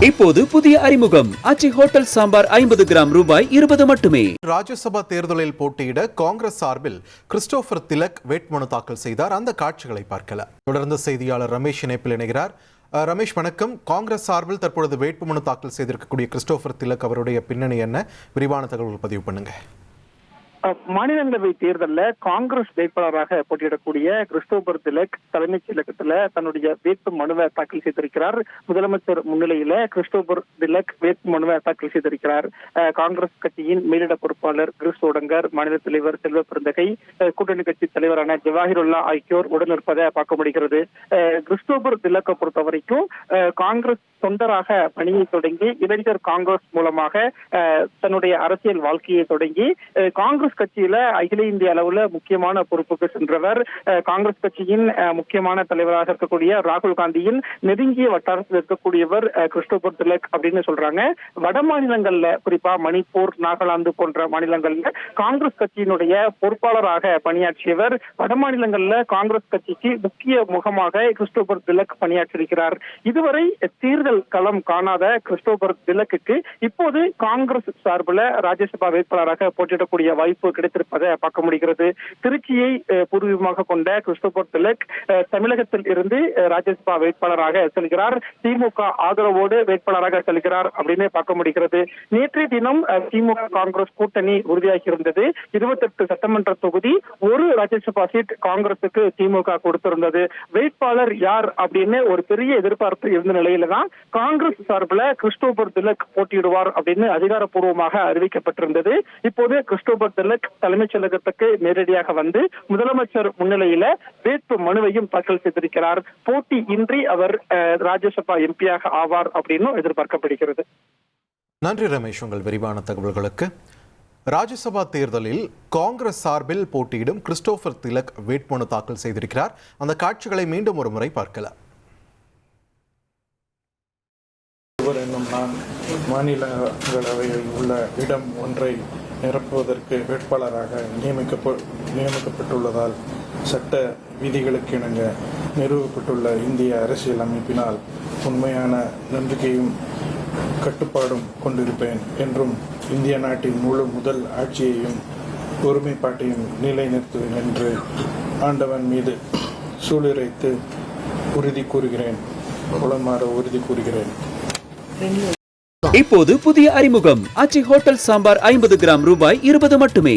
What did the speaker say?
இப்போது புதிய அறிமுகம் ஆச்சி ஹோட்டல் சாம்பார் 50 கிராம் ரூபாய் 20 மட்டுமே. ராஜ்யசபா தேர்தலில் போட்டியிட காங்கிரஸ் சார்பில் கிறிஸ்டோபர் திலக் வேட்புமனு தாக்கல் செய்தார். அந்த காட்சிகளை பார்க்கலாம். தொடர்ந்து செய்தியாளர் ரமேஷ் இணைப்பில் இணைகிறார். ரமேஷ் வணக்கம். காங்கிரஸ் சார்பில் தற்பொழுது வேட்புமனு தாக்கல் செய்திருக்கக்கூடிய கிறிஸ்டோபர் திலக் அவருடைய பின்னணி என்ன? விரிவான தகவல்கள் பதிவு பண்ணுங்க. மாநிலங்களவை தேர்தலில் காங்கிரஸ் வேட்பாளராக போட்டியிடக்கூடிய கிறிஸ்டோபர் திலக் தலைமைச் செயலகத்தில் தன்னுடைய வேட்பு மனுவை தாக்கல் செய்திருக்கிறார். முதலமைச்சர் முன்னிலையில கிறிஸ்டோபர் திலக் வேட்பு மனுவை தாக்கல் செய்திருக்கிறார். காங்கிரஸ் கட்சியின் மேலிட பொறுப்பாளர் கிரிஷ் சோடங்கர், மாநில தலைவர் செல்வ பெருந்தகை, கூட்டணி கட்சி தலைவரான ஜவாஹிருல்லா ஆகியோர் உடனிருப்பதை பார்க்க முடிகிறது. கிறிஸ்டோபர் திலக்கை பொறுத்த வரைக்கும் காங்கிரஸ் தொண்டராக பணியை தொடங்கி இளைஞர் காங்கிரஸ் மூலமாக தன்னுடைய அரசியல் வாழ்க்கையை தொடங்கி காங்கிரஸ் கட்சியில அகில இந்திய அளவுல முக்கியமான பொறுப்புக்கு சென்றவர். காங்கிரஸ் கட்சியின் முக்கியமான தலைவராக இருக்கக்கூடிய ராகுல் காந்தியின் நெருங்கிய வட்டாரத்தில் இருக்கக்கூடியவர் கிறிஸ்டோபர் திலக் அப்படின்னு சொல்றாங்க. வட மாநிலங்கள்ல, குறிப்பா மணிப்பூர், நாகாலாந்து போன்ற மாநிலங்கள்ல காங்கிரஸ் கட்சியினுடைய பொறுப்பாளராக பணியாற்றியவர். வட மாநிலங்கள்ல காங்கிரஸ் கட்சிக்கு முக்கிய முகமாக கிறிஸ்டோபர் திலக் பணியாற்றியிருக்கிறார். இதுவரை தேர்தல் களம் காணாத கிறிஸ்டோபர் திலக்குக்கு இப்போது காங்கிரஸ் சார்பில் ராஜ்யசபா வேட்பாளராக போட்டியிடக்கூடிய வாய்ப்பு கிடைத்திருப்பதை பார்க்க முடிகிறது. திருச்சியை பூர்வீகமாக கொண்ட கிறிஸ்டோபர் திலக் தமிழகத்தில் இருந்து ராஜ்யசபா வேட்பாளராக செல்கிறார். திமுக ஆதரவோடு வேட்பாளராக செல்கிறார் அப்படின்னு பார்க்க முடிகிறது. நேற்றைய தினம் திமுக காங்கிரஸ் கூட்டணி உறுதியாகி இருந்தது. 28 சட்டமன்ற தொகுதி, ஒரு ராஜ்யசபா சீட் காங்கிரசுக்கு திமுக கொடுத்திருந்தது. வேட்பாளர் யார் அப்படின்னு ஒரு பெரிய எதிர்பார்ப்பு இருந்த நிலையில தான் காங்கிரஸ் சார்பில் கிறிஸ்டோபர் திலக் போட்டியிடுவார் அப்படின்னு அதிகாரப்பூர்வமாக அறிவிக்கப்பட்டிருந்தது. இப்போது கிறிஸ்டோபர் திலக் தலைமைச் செயலகத்துக்கு நேரடியாக வந்து முதலமைச்சர் முன்னிலையில வேட்பு மனுவையும் தாக்கல் செய்திருக்கிறார். போட்டி இன்றி அவர் ராஜ்யசபா எம்பியாக ஆவார் அப்படின்னு எதிர்பார்க்கப்படுகிறது. நன்றி ரமேஷ், உங்கள் விரிவான தகவல்களுக்கு. ராஜ்யசபா தேர்தலில் காங்கிரஸ் சார்பில் போட்டியிடும் கிறிஸ்டோபர் திலக் வேட்புமனு தாக்கல் செய்திருக்கிறார். அந்த காட்சிகளை மீண்டும் ஒரு முறை பார்க்கலாம். என்னும் நான் மாநிலங்களவையில் உள்ள இடம் ஒன்றை நிரப்புவதற்கு வேட்பாளராக நியமிக்கப்பட்டுள்ளதால் சட்ட விதிகளுக்கு இணங்க நிறுவப்பட்டுள்ள இந்திய அரசியல் அமைப்பினால் உண்மையான நம்பிக்கையும் கட்டுப்பாடும் கொண்டிருப்பேன் என்றும் இந்திய நாட்டின் முழு முதல் ஆட்சியையும் ஒருமைப்பாட்டையும் நிலைநிறுத்துவேன் என்று ஆண்டவன் மீது சூளுரைத்து உறுதி கூறுகிறேன். இப்போது புதிய அறிமுகம் ஆச்சி ஹோட்டல் சாம்பார் 50 கிராம் ரூபாய் 20 மட்டுமே.